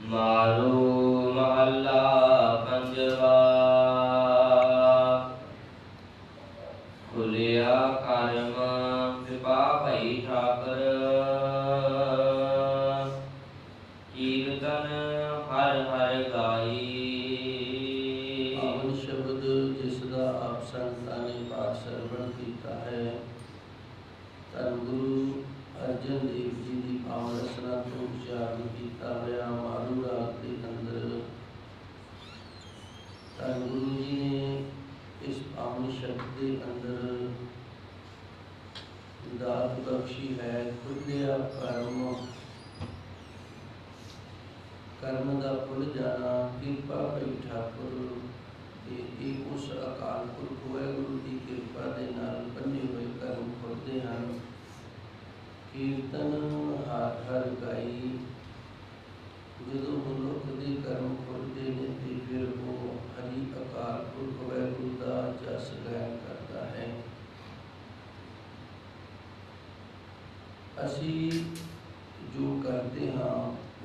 मारो महला पंजवा। खुलिया कर्म कृपा भई ठाकर। कीर्तन हर हर गाई। पावन शब्द जिसका आप संतां ने पाठ श्रवण किया है। धन गुरु अर्जन देव जी की पावन रचना तो उच्चारण किया होया मारू राग के अंदर धन गुरु जी ने इस पावन शब्द के अंदर दात बख्शी है। खुलिया कर्म, कर्म का खुल जाना, कृपा भई ठाकुर। ये उस अकाल पुरख वाहिगुरु की कृपा के नाल बने हुए कर्म खुलते हैं। कीर्तन हर हर गाई। जो मनुख के कर्म खुलते हैं तो फिर वो हरि अकाल पुरख वाहिगुरु का जस गायन करता है। असी जो करते हैं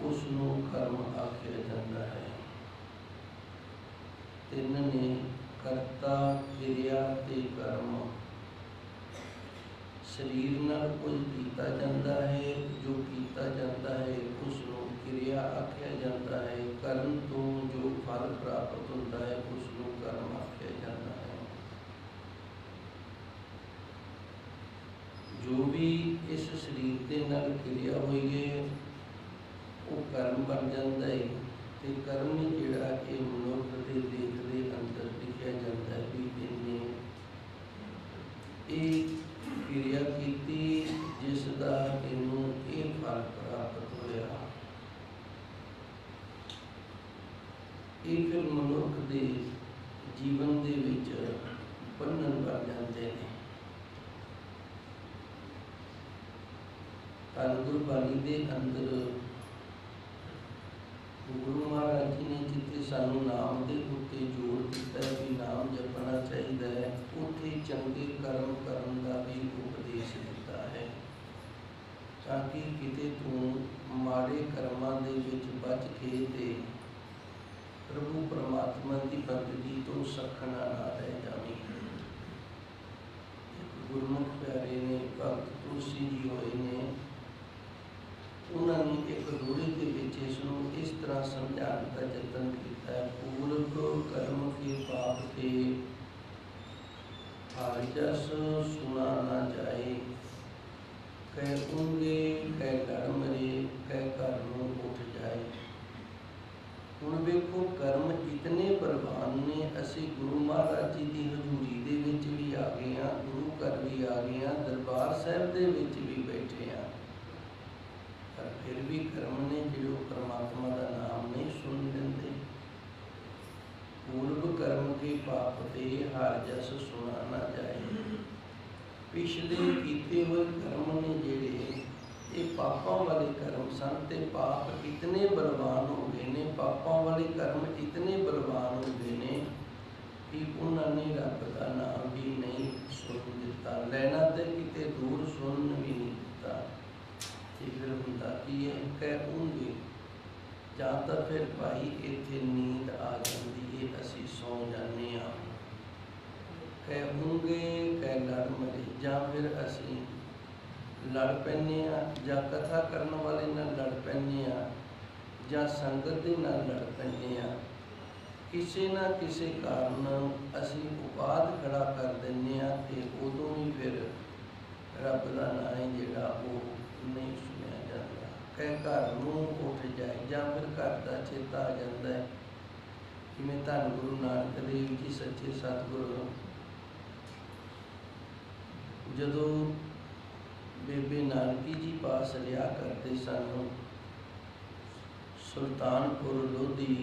उसनों कर्म आख्या जाता है। तिन ने करता क्रिया ते कर्म। शरीर नाल कुछ कीता जाता है, जो कीता जाता है उसनों क्रिया आख्या जाता है। कर्म तो जो फल प्राप्त होता है उसनों कर्म आख्या जाता है। जो भी इस शरीर के नाल क्रिया हुई है वो कर्म बन जाता है। ते कर्म ही जिहड़ा कि मनुख के लेख के अंदर लिखा जाता है भी इन्हें एक क्रिया की जिसका इनू ये फल प्राप्त होया। ये फिर मनुख के जीवन के विच बंधन बन जाते हैं। धन गुरबाणी के अंदर गुरु महाराज जी ने जिते सानू नाम के उत्ते जोर दिता है कि नाम जपना चाहिए है, उत्थे चंगे कर्म करन का भी उपदेश दिता है। ताकि किते तू माड़े कर्मां दे विच बच के ते प्रभु परमात्मा की बंदगी तो सखना ना रह जावी। गुरमुख प्यारे ने भगत तुलसी जी होए ने उन्होंने एक रूढ़ी के विच इसनूं इस तरह समझाने का यतन किया है। पूर्व कर्म के पाप के हर जस सुना ना जाए। कह ऊँगे कह लड़ मरे कह घर नूं उठ जाए। हुण वेखो कर्म इतने बलवान ने। असी गुरु महाराज जी की हजूरी दे विच भी आ गए हाँ, गुरु घर भी आ गए हाँ, दरबार साहिब दे विच भी बैठे हाँ, पर फिर भी कर्म ने जो परमात्मा का नाम नहीं सुन लेंदे। पूर्व कर्म के पाप ते हर जस सुना ना जाए। पिछले कीते हुए कर्म ने जेड़े ये पापों वाले कर्म सन ते पाप इतने बलवान हो गए ने, पापों वाले कर्म इतने बलवान हो गए ने कि उन्होंने रब का नाम भी नहीं सुन दिता। लेना तो किते दूर सुन भी नहीं दिता। फिर होंदा की है कह ऊँगे जां तां फिर भाई इत्थे नींद आ जाती है, असी सौ जाने हाँ। कह ऊँगे कह लड़ मरे जां फिर असी लड़ पैने हाँ, जां कथा करने वाले नाल लड़ पैने हाँ, जां संगत दे नाल लड़ पैने हाँ। किसी ना किसी कारण असी उपाध खड़ा कर देने हाँ ते उदों ही फिर रब का नाम है जिहड़ा वो नहीं सुनिया जाता। कह घर नूं उठ जाए जां फिर घर का चेता आ जाता है। जिवें धन गुरु नानक देव जी सच्चे सतगुरु जदों बेबे नानकी जी पास रिहा करते सन सुल्तानपुर लोधी,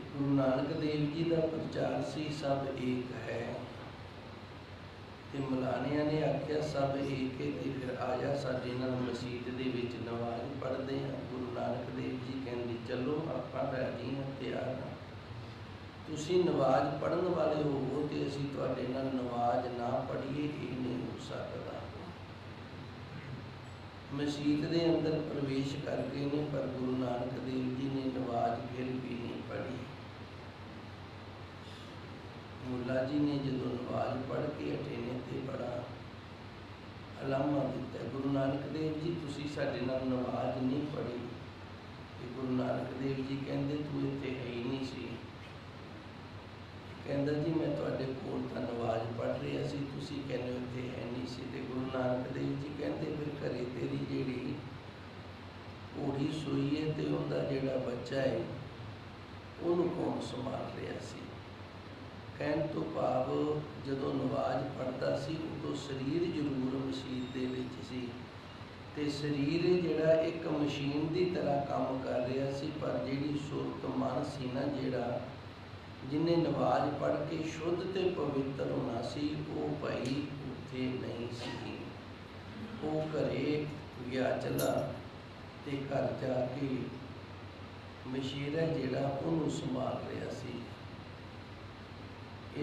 गुरु नानक देव जी का प्रचार सी सब एक है। मलानिया ने आख्या सब एक है तो फिर आजा साडे नाल मसीत दे विच नमाज पढ़ते हैं। गुरु नानक देव जी कहते चलो आपां राजी हाँ, तैयार हाँ, तुसीं नमाज पढ़न वाले होवो तो असीं तुहाडे नाल नमाज ना पढ़ीए, ये नहीं हो सकता। मसीत के अंदर प्रवेश कर गए ने, पर गुरु नानक देव जी ने नवाज फिर भी नहीं पढ़ी। मुला जी ने जो नवाज पढ़ के अठेने ते बड़ा अलामा दिता, गुरु नानक देव जी तुसी साडे नाल नवाज नहीं पढ़ी। गुरु नानक देव जी कहते तू इत्थे है ही नहीं सी। कहता जी मैं तुहाडे कोल तां नवाज पढ़ रहा सी, तुसी कहने इत्थे है नहीं सी। ते गुरु नानक देव जी कहते फिर घरे तेरी जिहड़ी घोड़ी सूई है ते उहदा जिहड़ा बच्चा है उहनूं कौन संभाल रहा सी। कहण तो भाव जदों नवाज पढ़दा सी उदों शरीर जरूर मसीत दे विच सी ते शरीर जिहड़ा एक मशीन की तरह काम कर रहा सी, पर जिहड़ी सुरत मन सी ना जिहड़ा जिन्हें नवाज पढ़ के शुद्ध ते पवित्र होना सी, वो भाई उत्थे नहीं सी। वो घरे गया चला ते घर जाके मशीरा जिहड़ा उहनूं संभाल रहा सी।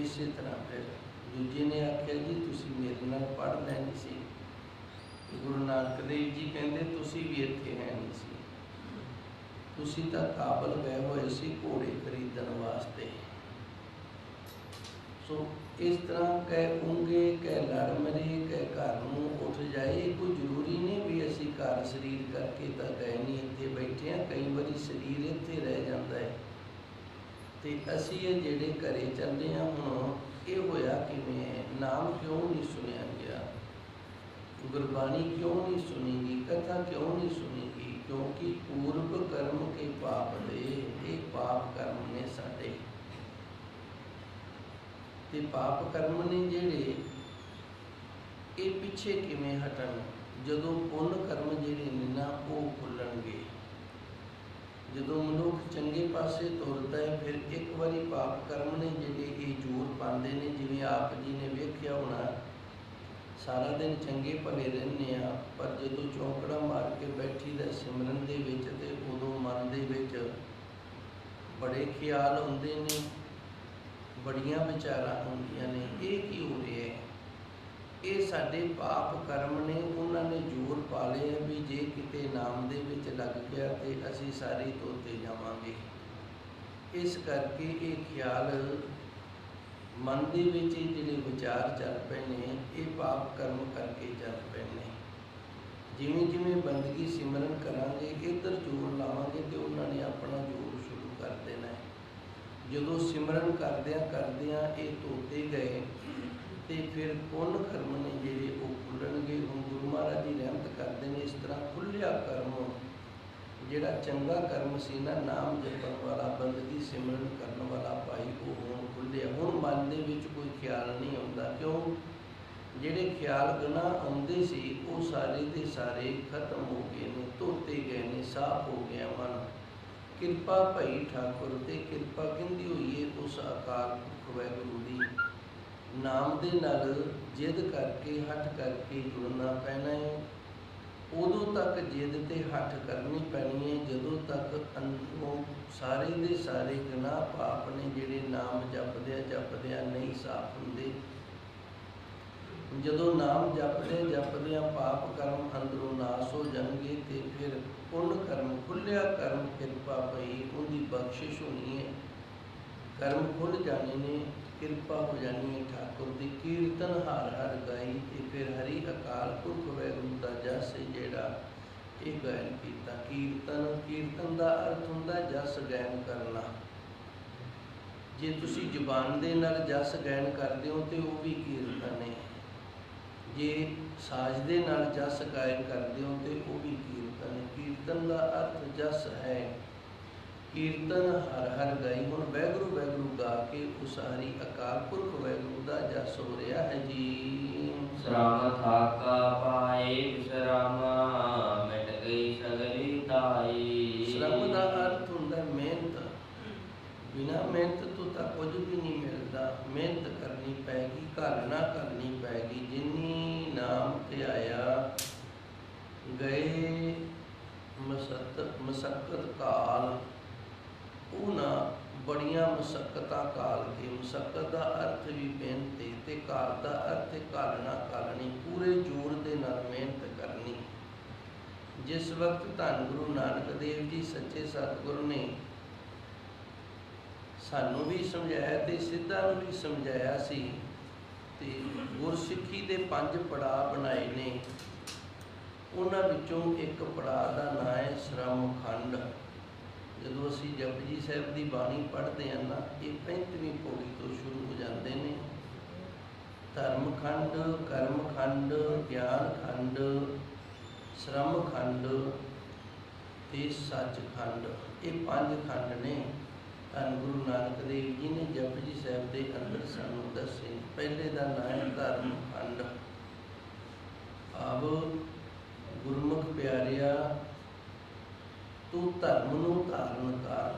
इस तरह फिर दूजे ने आख्या जी तुसी मेरे नाल पढ़ लैनी सी। गुरु नानक देव जी कहते तुसी भी इत्थे है नहीं सी, तुसी तां काबल गए हुए सी घोड़े खरीदण वास्ते। सो इस तरह कह ऊँगे कह लड़ मरे कह घर नूं उठ जाए। कोई जरूरी नहीं भी असी घर शरीर करके तो गए नहीं, इत्थे बैठे हैं, कई बारी शरीर इत्थे रह जाता है ते असी जिहड़े घरे चलते हैं। हुण ये होया किवें, नाम क्यों नहीं सुनिया गया, गुरबाणी क्यों नहीं सुनेगी, कथा क्यों नहीं सुनेगी? क्योंकि पूर्व कर्म के पाप दे ये पाप कर्म ने साडे ते पाप कर्म ने जिहड़े ये पिछे किवें हटण, जदों पुण्य कर्म जिहड़े ने ना वो खुलणगे। जदों मनुख चंगे पासे तुरदा है फिर एक बारी पाप कर्म ने जिहड़े ये जोर पाते हैं। जिवें आप जी ने वेख्या होना सारा दिन चंगे भले रहने आ, पर जदों चौंकड़ा मार के बैठी दा सिमरन दे विच ते उदों मन दे विच बड़े ख्याल हुंदे ने, बड़ियां विचारां होंदियां ने। ये की हो रहा है? ये साडे पाप कर्म ने, उन्होंने जोर पा लिया भी जे किते नाम दे विच लग गया तो असी सारे तोते जावांगे। इस करके ये ख्याल मन दे विच जिहड़े विचार चल पे ने, ये पाप कर्म करके चल पे ने। जिवें जिवें बंदगी सिमरन करांगे इधर जोर लावांगे तो उन्होंने अपना जोर शुरू कर देना है। जदों सिमरन करदियां ये तोते गए तो फिर पुण्य कर्म ने जिहड़े वो खुलणगे। हुण गुरु महाराज जी रहमत करते हैं इस तरह खुलिया कर्म जिहड़ा चंगा कर्म सी ना, नाम जपण वाला बंदगी सिमरन करन वाला भाई वो हुण खुलिया। हुण मन दे विच कोई ख्याल नहीं आउंदा, क्यों? जिहड़े ख्याल गनाह आउंदे सी वो सारे दे सारे खत्म हो गए ने, धोते गए ने, साफ हो गया मन। किरपा भाई ठाकुर ते किरपा किंदी हुई है उस अकाल पुरख वाहिगुरू दी। नाम दे नाल जिद करके हट करके जुड़ना पैना है। उदों तक जिद ते हट करनी पैनी है जदों तक अंदरों सारे दे सारे गुनाह पाप ने जिहड़े नाम जपदियां नहीं साफ हुंदे। जदों नाम जपदियां पाप कर्म अंदरों नाश हो जाएंगे तो फिर पुण्य कर्म खुलिया कर्म किरपा पई उनकी बख्शिश होनी है। कर्म खुल जाने ने, किरपा हो जानी है ठाकुर की। कीर्तन हर हर गाई तो फिर हरि अकाल पुरख वाहिगुरू दा जस जिहड़ा ये गायन किया। कीर्तन का अर्थ हुंदा जस गायन करना। जे तुसी जुबान दे नाल जस गायन करते हो तो वह भी कीर्तन है। जे साज दे नाल जस गायन करते हो तो वह भी कीर्तन है। कीर्तन का अर्थ जस है। कीर्तन हर हर गाई। हुण वाहिगुरू वाहिगुरू गा के उस हरि अकाल पुरख वाहिगुरू का जस हो रहा है जी। श्रम थाका पाए विश्रामा, मिट गई सगली ताई। श्रम का अर्थ हुंदा मेहनत। बिना मेहनत तो कुछ भी नहीं मिलता। मेहनत करनी पैगी, घालना करनी पैगी। जिन्नी नाम ध्याया गए मसक्कत काल, उन्हां बड़ियां मसक्कतां काल के। मसक्कत का अर्थ भी मेहनत ते काल का अर्थ घालना घालनी। पूरे जोर दे नाल मेहनत करनी। जिस वक्त धन गुरु नानक देव जी सच्चे सतगुरु ने सानू भी समझाया ते सिद्धा नूं भी समझाया सी ते गुरसिੱਖੀ दे 5 पड़ाव बनाए ने। उन्हां विचों एक पड़ाव का नाम है श्रम खंड। जदों असीं जपजी साहिब की बाणी पढ़ते हैं ना, ये 35वीं पौड़ी तो शुरू हो जाते हैं। धर्म खंड, कर्म खंड, ज्ञान खंड, श्रम खंड ते सच खंड, ये 5 खंड ने धन गुरु नानक देव जी ने जपजी साहिब के अंदर सानू दसे। पहले का नाम है धर्म खंड। अब गुरमुख प्यारिया, तू धर्म नूं धारण कर।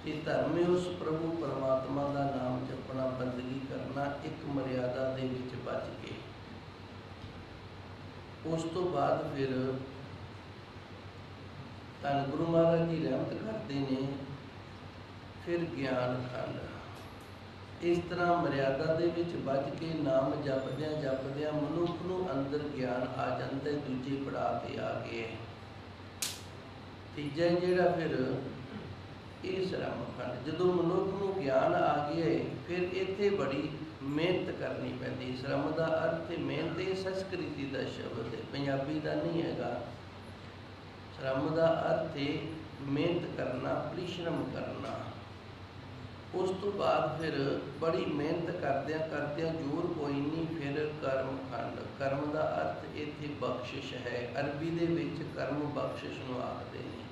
ये धर्म है उस प्रभु परमात्मा का नाम जपना, बंदगी करना एक मर्यादा दे विच बच के। उस तो बाद फिर धन गुरु महाराज जी रहमत करते ने, फिर ज्ञान खंड। इस तरह मर्यादा दे विच बच के नाम जपद्या जपद्या मनुख नूं अंदर ज्ञान आ जाता है। दूजे पड़ाव ते आ गए। तीजा जिहड़ा फिर ये श्रम खंड। जदों मनुख नूं ज्ञान आ गया है, फिर इत्थे बड़ी मेहनत करनी पैंदी। श्रम का अर्थ है मेहनत। ये संस्कृति का शब्द है, पंजाबी का नहीं हैगा। श्रम का अर्थ है मेहनत करना, परिश्रम करना। उस तो बाद फिर बड़ी मेहनत करद्या करद्या जोर कोई नहीं, फिर कर्म खंड। कर्म का अर्थ इत्थे बख्शिश है। अरबी दे विच कर्म बख्शिश नूं आखदे ने।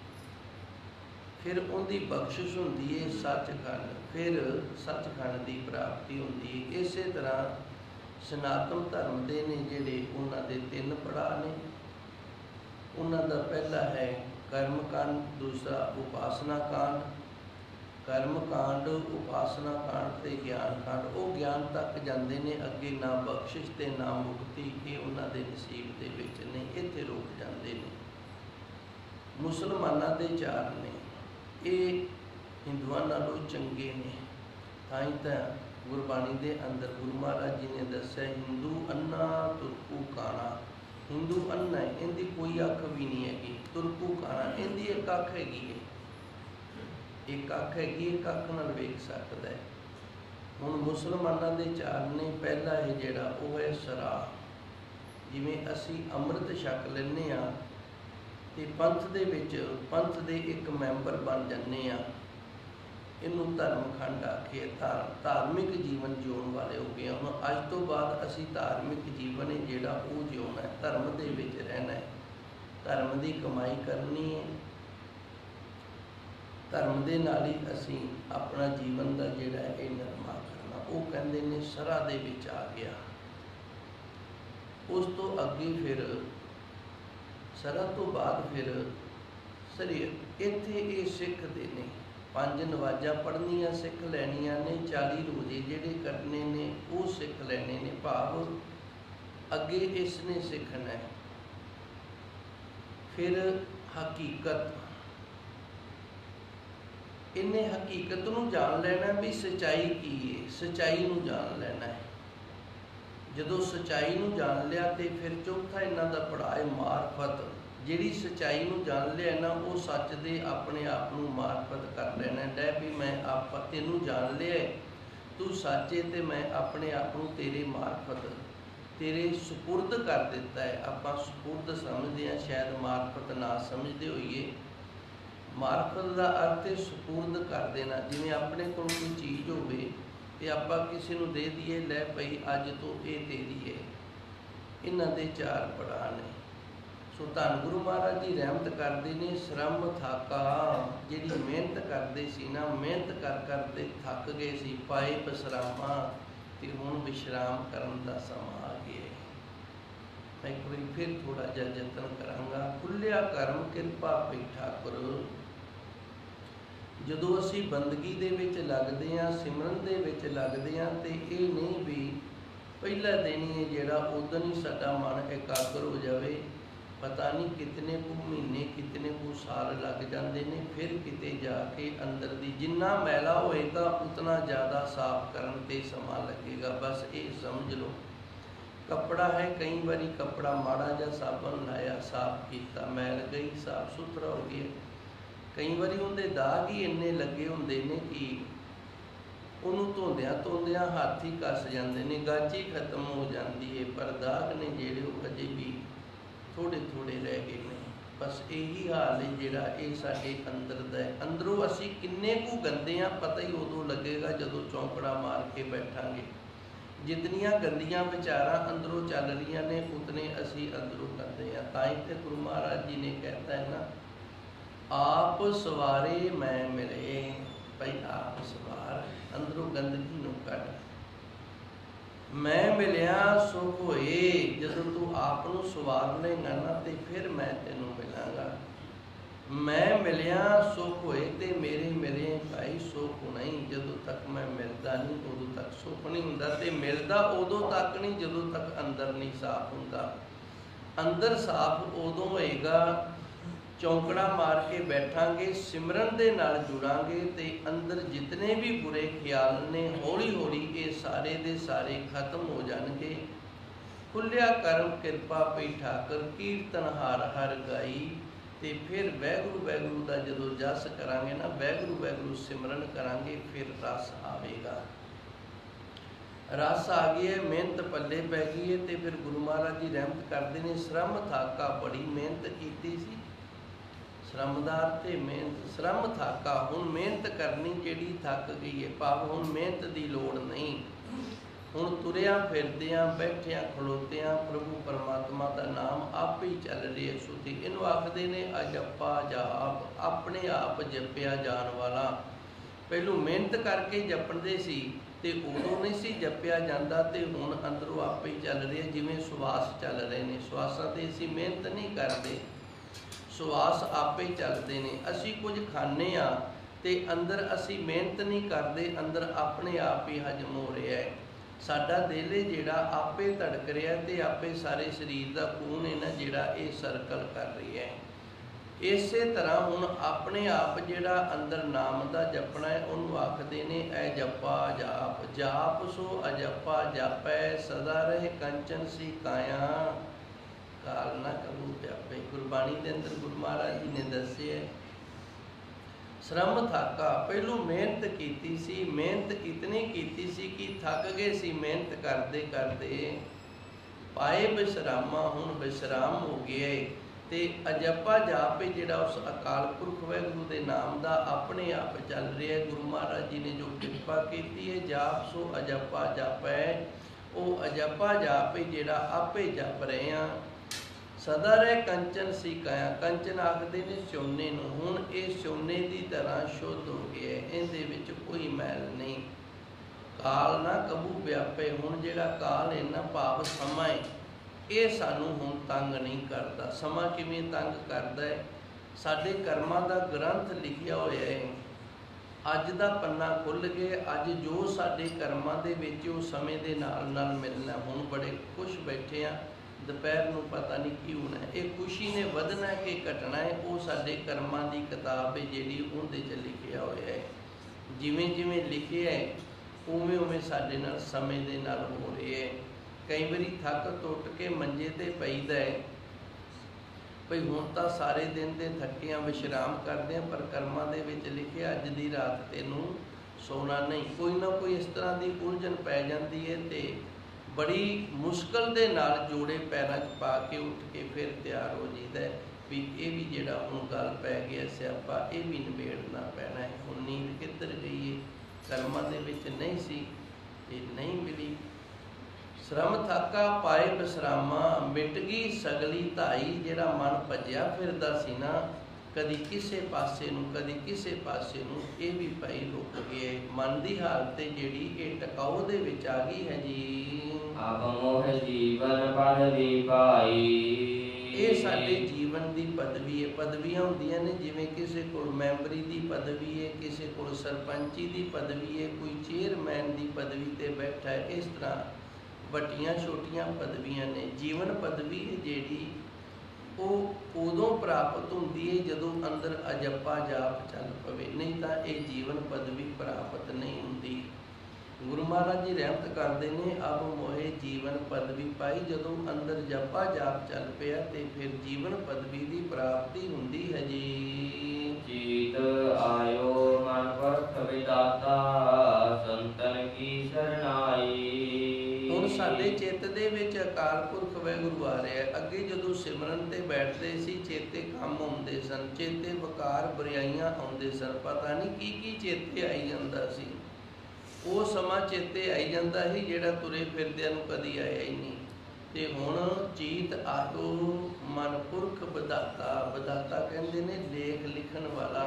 फिर उनकी बख्शिश होंदी है सचखंड। फिर सचखंड की प्राप्ति होंदी है। इस तरह सनातन धर्म के ने जिहड़े उन्हां दे 3 पड़ाव ने। उन्हां दा पहला है कर्म कांड, दूसरा उपासना कांड। कर्म कांड, उपासना कांड ते ज्ञान कांड, वो ज्ञान तक जाते हैं। अगे ना बख्शिश ते ना मुक्ति, ये उन्हां दे नसीब दे विच नहीं, इत्थे रुक जाते हैं। मुसलमानां दे 4 ने, ये हिंदुआं नालों चंगे ने। ताई तां गुरबाणी दे अंदर गुरु महाराज जी ने दस्सिया, हिंदू अन्ना तुरकू काना। हिंदू अन्ना है, इनकी कोई अख भी नहीं हैगी। तुरकू काना, इनकी एक अख हैगी है। एक अख हैगी, एक अख नाल वेख सकदा है। हुण मुसलमानां दे 4 ने। पहला है जिहड़ा वो है सरा। जिवें असीं अमृत छक लैंदे आ ते पंथ दे विच पंथ दे एक मैंबर बन जाने आ, इनू धर्म खंड आखिए। धार्मिक जीवन जिउण वाले हो गए। हुण अज तो बाद असीं धार्मिक जीवन है जिहड़ा वो जिउणा है, धर्म दे विच रहना है, धर्म की कमाई करनी है। धर्म दे नाल ही असीं अपना जीवन का जिहड़ा है निर्माण करना। वो कहंदे ने सरा दे विच आ गया। उस तो अगे फिर सरा तो बाद फिर शरीर। इत्थे ये सिख दे ने 5 नवाजा पढ़नियां सिख लैनियां ने, 40 रोजे जिहड़े करने ने वो सिख लैने ने। भाव अगे इसने सिखना है। फिर हकीकत, इन्हें हकीकत नूं जान लेना भी सच्चाई की है, सच्चाई नूं जान लेना है। जदों सच्चाई नूं जान लिया तो फिर चौथा इन्हां दा पड़ाव है मार्फत। जिहड़ी सच्चाई नूं जान लिया ना, वो सच दे अपने आप नूं मार्फत कर लेना है। भी मैं आप तेनूं जान लिया, तू सच है तो मैं अपने आप नूं तेरे मार्फत तेरे सुपुर्द कर दिता है। आपां सुपुर्द समझते हैं, शायद मार्फत ना समझते होइए। मार्फत का अर्थ है सुपुर्द कर देना। जिवें अपने कोल कोई चीज़ होवे ते आपां किसी नूं दे दईए, लै पई अज तो ये तेरी है। इन्हां दे 4 पड़ाव ने। सो धन गुरु महाराज जी रहमत करते हैं। श्रम थाका, जिहड़ी मेहनत करते सी ना, मेहनत कर करते थक गए सी, पाए विश्रामा ते हुण विश्राम करन दा समा आ गया है। मैं एक बार फिर थोड़ा जिहा यतन करांगा। खुलिया करम किरपा पई ठाकुर। जदों असीं बंदगी दे विच लगदे हां, सिमरन दे विच लगदे हां, ते ये नहीं भी पहला दिन ही जिहड़ा उदन ही साडा मन एकाग्र हो जाए। पता नहीं कितने को महीने कितने को साल लग जाते हैं। फिर किते जाके अंदर दी जिन्ना मैला होएगा उतना ज़्यादा साफ करन ते समा लगेगा। बस ये समझ लो। कपड़ा है, कई बारी कपड़ा माड़ा जा साबन लाया, साफ किया, मैल गई, साफ सुथरा हो गया। कई बारी उनके दाग ही इन्ने लगे होंदे ने कि उन्होंने धोंदियां धोंदियां हाथ ही कस जाते हैं, गज ही खत्म हो जाती है, पर दाग ने जेड़े वो अजे भी थोड़े थोड़े रह गए ने। बस यही हाल है जिहड़ा ये साडे अंदर दा है। अंदरों असी किन्ने कु गंदे हाँ, पता ही उदों लगेगा जदों चौंकड़ा मार के बैठांगे। जितनियां गंदियां विचारां अंदरों चल रही ने, उतने असी अंदरों गंदे हैं। ताई ते गुरु महाराज जी ने कहता है ना, आप सवारे मैं मिले, भाई आप सवार, अंदरों गंदगी नूं कढ। मैं मिलिया सुख होए, जदों तू आप नूं सवार लेगा ना तो फिर मैं तेनों मिलांगा। मैं मिलिया सुख होए ते मेरे मिले भाई सुख नहीं, जदों तक मैं मिलता नहीं उदों तक सुख नहीं हुंदा, ते मिलदा उदों तक नहीं जदों तक अंदर नहीं साफ हुंदा। अंदर साफ उदों होएगा चौंकड़ा मार के बैठांगे, सिमरन दे नाल जुड़ांगे, ते अंदर जितने भी बुरे ख्याल ने हौली हौली ये सारे दे सारे खत्म हो जाएंगे। खुलिया करम किरपा पई ठाकर, कीर्तन हर हर गाई। ते फिर वैगुरु वैगुरु का जदों जस करांगे ना, वैगुरु वैगुरु सिमरन करांगे, फिर रस आवेगा। रस आ गया, मेहनत पल्ले पै गई है, तो फिर गुरु महाराज जी रहमत करते हैं। श्रम थाका, बड़ी मेहनत की सी, श्रमदार ते मेहनत, श्रम थाका, हुण मेहनत करनी जिहड़ी थक गई है, भाव हुण मेहनत की लोड़ नहीं। हुण तुरिया फिरदियां बैठिया खलोतियां प्रभु परमात्मा का नाम आप ही चल रही है सुधी। इनू आखदे ने अजप्पा जाप, अपने आप जपिया जान वाला। पहलू मेहनत करके जपणदे सी ते उदों नहीं सी जपिया जांदा, ते हुण अंदरों आप ही चल रही है। जिवें सुवास चल रहे ने, सुवासां ते असीं मेहनत नहीं करते, सुवास आपे चलते हैं। असी कुछ खाने तो अंदर असी मेहनत नहीं करते, अंदर अपने आप ही हजम हो रहा है। साडा दिल है जिहड़ा आपे धड़क रहा है, तो आपे सारे शरीर का खून है ना जिहड़ा ये सर्कल कर रही है। इस तरह हुण अपने आप जिहड़ा अंदर नाम का जपना है, उन्होंने आखते ने ऐ जपा जाप। जाप सो अजपा जापै, सदा रहे कंचन सी काया, काल ना कबू व्यापे। गुरबाणी के अंदर गुरु महाराज जी ने दसे है, श्रम थाका, पहलू मेहनत की सी, मेहनत इतनी की सी कि थक गए सी मेहनत करते करते, पाए विश्रामा, हुण विश्राम हो गया। ते अजपा जाप जिहड़ा उस अकाल पुरख वाहिगुरू के नाम का अपने आप चल रहा है। गुरु महाराज जी ने जो कृपा की है, जाप सो अजपा जाप है, वो अजपा जाप जिहड़ा आपे जप रहे हैं। सदा रहे कंचन सी काया, कंचन आखते ने सोने नूं, हुण ये सोने की तरह शुद्ध हो गया, इहदे विच कोई मैल नहीं। काल ना कबू व्यापे, हुण जिहड़ा काल है ना भाव समा है, ये सानू हुण तंग नहीं करता। समा किवें तंग करता है? साडे कर्मां दा ग्रंथ लिखिया होया है, अज दा पन्ना खुल गया, अज जो साडे कर्मां दे विच उह समय दे नाल नाल मिलना। हुण बड़े खुश बैठे आ, दोपहर नूं पता नहीं की होना है, ये खुशी ने वधना है कि घटना है, वो साडे कर्मां दी किताब है जिहड़ी उहदे च लिखिया होया है। जिवें जिवें लिखिया है उवें उवें साडे नाल समय दे नाल हो रही है। कई बारी थक टुट के मंजे ते पईदा है, भई हुण तां सारे दिन दे थके विश्राम करदे हैं, पर कर्मां दे विच लिखिया अज दी रात तैनूं सोना नहीं। कोई ना कोई इस तरह की उलझन पै जाती है, तो बड़ी मुश्किल दे नाल जोड़े पैरों च पा के उठ के फिर तैयार हो जाता है भी ये भी जिहड़ा हुण गल पै गया स्यापा, ये भी निबेड़ना पैना है। हुण नींद किधर गई है? कर्मां दे विच नहीं सी, ये नहीं मिली। श्रम थाका पाए विश्रामा, मिट गई सगली धाई। जिहड़ा मन भज्या फिरदा सी ना, कदी किसे पासे नूं कदी किसे पासे नूं, ये भी भाई रुक गए। मन की हालत जिहड़ी ये टकाऊ दे विच आ गई है जी। आप मोह जीवन पदवी पाई, ये साडे जीवन की पदवी है। पदवियां होंदियां ने, जिवें किसी कोल मैंबरी की पदवी है, किसी कोल सरपंची की पदवी है, कोई चेयरमैन की पदवी ते बैठा है। इस तरह वड्डियां छोटियां पदवियां ने। जीवन पदवी है जिहड़ी वो उदों प्राप्त होंदी है जदों अंदर अजप्पा जाप चल पवे, नहीं तो ये जीवन पदवी प्राप्त नहीं होंदी। गुरु महाराज जी रहमत करते ने, अब मोहे जीवन पदवी पाई। जदों अंदर जपा जाप चल पिया ते फिर जीवन पदवी की प्राप्ति हुंदी है जी। जीत आयो मन परख विदाता, संतन की शरणाई। ਹੁਣ ਸਾਡੇ ਚਿੱਤ ਦੇ ਵਿੱਚ ਅਕਾਲ ਪੁਰਖ ਵਾਹਿਗੁਰੂ ਆ ਰਿਹਾ। ਅੱਗੇ ਜਦੋਂ ਸਿਮਰਨ ਤੇ ਬੈਠਦੇ ਸੀ ਚੇਤੇ ਕੰਮ ਆਉਂਦੇ ਸਨ, ਚੇਤੇ ਵਕਾਰ ਬੁਰਾਈਆਂ ਆਉਂਦੇ ਸਨ, ਪਤਾ ਨਹੀਂ ਕੀ ਕੀ ਚੇਤੇ ਆਈ ਜਾਂਦਾ ਸੀ। ਉਹ ਸਮਾਂ ਚੇਤੇ ਆਈ ਜਾਂਦਾ ਸੀ ਜਿਹੜਾ ਤੁਰੇ ਫਿਰਦਿਆਂ ਨੂੰ ਕਦੀ ਆਇਆ ਹੀ ਨਹੀਂ। ਤੇ ਹੁਣ ਚੀਤ ਆਇਓ ਮਨ ਪੁਰਖ ਵਿਧਾਤਾ। ਵਿਧਾਤਾ ਕਹਿੰਦੇ ਨੇ ਲੇਖ ਲਿਖਣ ਵਾਲਾ।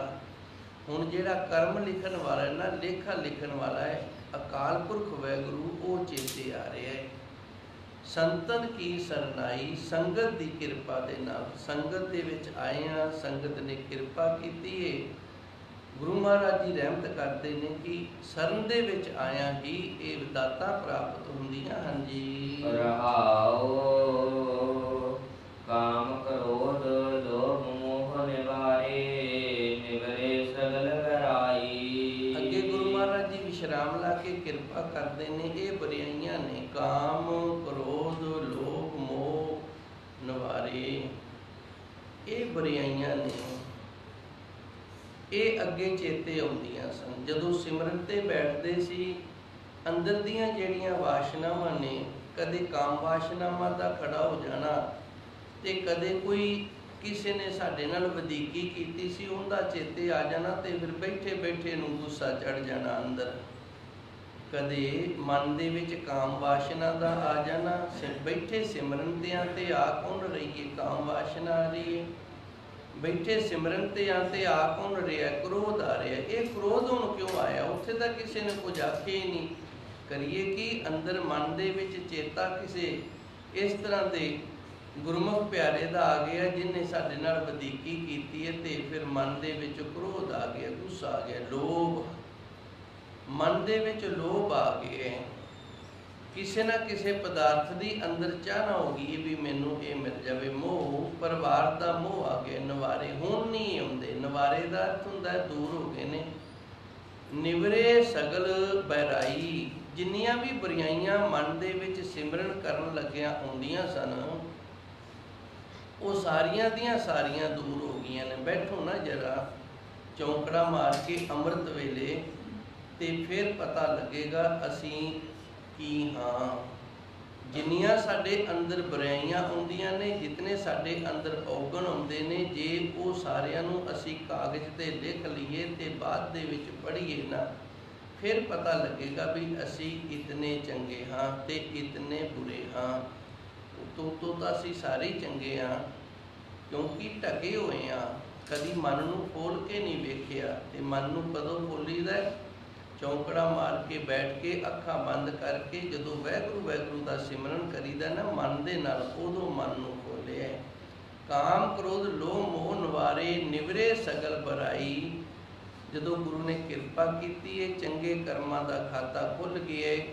ਹੁਣ ਜਿਹੜਾ ਕਰਮ ਲਿਖਣ ਵਾਲਾ ਨਾ, ਲੇਖਾ ਲਿਖਣ ਵਾਲਾ ਹੈ ਅਕਾਲ ਪੁਰਖ ਵਾਹਿਗੁਰੂ, ਉਹ ਚੇਤੇ ਆ ਰਿਹਾ ਹੈ। ਸੰਤਨ ਕੀ ਸਰਨਾਈ, ਸੰਗਤ ਦੀ ਕਿਰਪਾ ਦੇ ਨਾਲ। ਸੰਗਤ ਦੇ ਵਿੱਚ ਆਏ ਹਾਂ, ਸੰਗਤ ਨੇ ਕਿਰਪਾ ਕੀਤੀ ਹੈ। ਗੁਰੂ ਮਹਾਰਾਜ ਜੀ ਰਹਿਮਤ ਕਰਦੇ ਨੇ ਕਿ ਸਰਨ ਦੇ ਵਿੱਚ ਆਇਆ ਹੀ ਇਹ ਵਿਦਾਤਾਂ ਪ੍ਰਾਪਤ ਹੁੰਦੀਆਂ ਹਨ ਜੀ। ਰਹਾਓ ਕਾਮ ਕ੍ਰੋਧ ਲੋਭ ਮੋਹ ਨਿਵਾਰੇ, ਨਿਵਰੇ ਸਗਲ ਬਰਾਈ। ਅੱਗੇ ਗੁਰੂ ਮਹਾਰਾਜ ਜੀ ਵਿਸ਼ਰਾਮ ਲਾ ਕੇ ਕਿਰਪਾ ਕਰਦੇ ਨੇ। ਇਹ ਬੁਰਾਈਆਂ ਨੇ, ਕਾਮ ਕ੍ਰੋਧ ਲੋਭ ਮੋਹ ਨਿਵਾਰੇ, ਇਹ ਬੁਰਾਈਆਂ ਨੇ। ਇਹ ਅੱਗੇ ਚੇਤੇ ਆਉਂਦੀਆਂ ਸਨ ਜਦੋਂ ਸਿਮਰਨ ਤੇ ਬੈਠਦੇ ਸੀ। ਅੰਦਰ ਦੀਆਂ ਜਿਹੜੀਆਂ ਵਾਸ਼ਨਾਵਾਂ ਨੇ, ਕਦੇ ਕਾਮ ਵਾਸ਼ਨਾਵਾਂ ਦਾ ਖੜਾ ਹੋ ਜਾਣਾ ਤੇ ਕਦੇ ਕੋਈ ਕਿਸੇ ਨੇ ਸਾਡੇ ਨਾਲ ਵਧੀਕੀ ਕੀਤੀ ਸੀ ਉਹਦਾ ਚੇਤੇ ਆ ਜਾਣਾ ਤੇ ਫਿਰ ਬੈਠੇ ਬੈਠੇ ਨੂੰ ਗੁੱਸਾ ਚੜ ਜਾਣਾ ਅੰਦਰ। ਕਦੇ ਮਨ ਦੇ ਵਿੱਚ ਕਾਮ ਵਾਸ਼ਨਾ ਦਾ ਆ ਜਾਣਾ, ਬੈਠੇ ਸਿਮਰਨ ਦਿਆਂ ਤੇ ਆ ਕੌਣ ਰਹੀਏ, ਕਾਮ ਵਾਸ਼ਨਾ ਆ ਰਹੀ ਹੈ। ਬੈਠੇ ਸਿਮਰਨ ਤੇ ਆ ਤੇ ਆ ਕੌਣ ਰਿਹਾ, ਕ੍ਰੋਧ ਆ ਰਿਹਾ। ਇਹ ਕ੍ਰੋਧ ਹੁਣ ਕਿਉਂ ਆਇਆ? ਉੱਥੇ ਤਾਂ ਕਿਸੇ ਨੇ ਕੁਝ ਆਖੇ ਹੀ ਨਹੀਂ। ਕਰੀਏ ਕਿ ਅੰਦਰ ਮਨ ਦੇ ਵਿੱਚ ਚੇਤਾ ਕਿਸੇ ਇਸ ਤਰ੍ਹਾਂ ਦੇ ਗੁਰਮੁਖ ਪਿਆਰੇ ਦਾ ਆ ਗਿਆ ਜਿਹਨੇ ਸਾਡੇ ਨਾਲ ਵਧੀਕੀ ਕੀਤੀ ਹੈ ਤੇ ਫਿਰ ਮਨ ਦੇ ਵਿੱਚ ਕ੍ਰੋਧ ਆ ਗਿਆ, ਗੁੱਸਾ ਆ ਗਿਆ, ਲੋਭ, ਮਨ ਦੇ ਵਿੱਚ ਲੋਭ ਆ ਗਿਆ। ਕਿਸੇ ਨਾ ਕਿਸੇ ਪਦਾਰਥ ਦੀ ਅੰਦਰ ਚਾਹਨਾ ਹੋ ਗਈ ਵੀ ਮੈਨੂੰ ਇਹ ਮਿਲ ਜਾਵੇ। ਮੋਹ, ਪਰਿਵਾਰ ਦਾ ਮੋਹ ਆ ਗਿਆ। ਨਿਵਾਰੇ ਹੁਣ ਨਹੀਂ ਆਉਂਦੇ। ਨਿਵਾਰੇ ਦਾ ਅਰਥ ਹੁੰਦਾ ਦੂਰ ਹੋ ਗਏ ਨੇ। ਨਿਵਰੇ ਸਗਲ ਬਹਿਰਾਈ, ਜਿੰਨੀਆਂ ਵੀ ਬੁਰਾਈਆਂ ਮਨ ਦੇ ਵਿੱਚ ਸਿਮਰਨ ਕਰਨ ਲੱਗਿਆ ਆਉਂਦੀਆਂ ਸਨ ਉਹ ਸਾਰੀਆਂ ਦੀਆਂ ਸਾਰੀਆਂ ਦੂਰ ਹੋ ਗਈਆਂ ਨੇ। ਬੈਠੋ ਨਾ ਜਰਾ ਚੌਂਕੜਾ ਮਾਰ ਕੇ ਅੰਮ੍ਰਿਤ ਵੇਲੇ ਤੇ ਫਿਰ ਪਤਾ ਲੱਗੇਗਾ ਅਸੀਂ ਕੀ ਹਾਂ। ਜਿੰਨੀਆਂ ਸਾਡੇ ਅੰਦਰ ਬੁਰਾਈਆਂ ਆਉਂਦੀਆਂ ਨੇ, ਜਿਤਨੇ ਸਾਡੇ ਅੰਦਰ ਔਗਣ ਆਉਂਦੇ ਨੇ, ਜੇ ਉਹ ਸਾਰਿਆਂ ਨੂੰ ਅਸੀਂ ਕਾਗਜ਼ ਤੇ ਲਿਖ ਲਈਏ ਤੇ ਬਾਅਦ ਦੇ ਵਿੱਚ ਪੜ੍ਹੀਏ ਨਾ, ਫਿਰ ਪਤਾ ਲੱਗੇਗਾ ਵੀ ਅਸੀਂ ਇਤਨੇ ਚੰਗੇ ਹਾਂ ਤੇ ਇਤਨੇ ਬੁਰੇ ਹਾਂ। ਉਤੋਂ ਤਾਂ ਅਸੀਂ ਸਾਰੇ ਚੰਗੇ ਹਾਂ ਕਿਉਂਕਿ ਢਕੇ ਹੋਏ ਹਾਂ। ਕਦੀ ਮਨ ਨੂੰ ਖੋਲ ਕੇ ਨਹੀਂ ਵੇਖਿਆ। ਤੇ ਮਨ ਨੂੰ ਕਦੋਂ ਖੋਲੀਦਾ? ਚੌਂਕੜਾ ਮਾਰ ਕੇ ਬੈਠ ਕੇ ਅੱਖਾਂ ਬੰਦ ਕਰਕੇ ਜਦੋਂ ਵਾਹਿਗੁਰੂ ਵਾਹਿਗੁਰੂ ਦਾ ਸਿਮਰਨ ਕਰੀਦਾ ਨਾ ਮਨ ਦੇ ਨਾਲ, ਉਦੋਂ ਮਨ ਨੂੰ ਖੋਲਿਆ। ਕਾਮ ਕ੍ਰੋਧ ਲੋਭ ਮੋਹ ਨਿਵਾਰੇ, ਨਿਵਰੇ ਸਗਲ ਬਰਾਈ। ਜਦੋਂ ਗੁਰੂ ਨੇ ਕਿਰਪਾ ਕੀਤੀ ਹੈ, ਚੰਗੇ ਕਰਮਾਂ ਦਾ ਖਾਤਾ ਖੁੱਲ੍ਹ ਗਿਆ ਹੈ,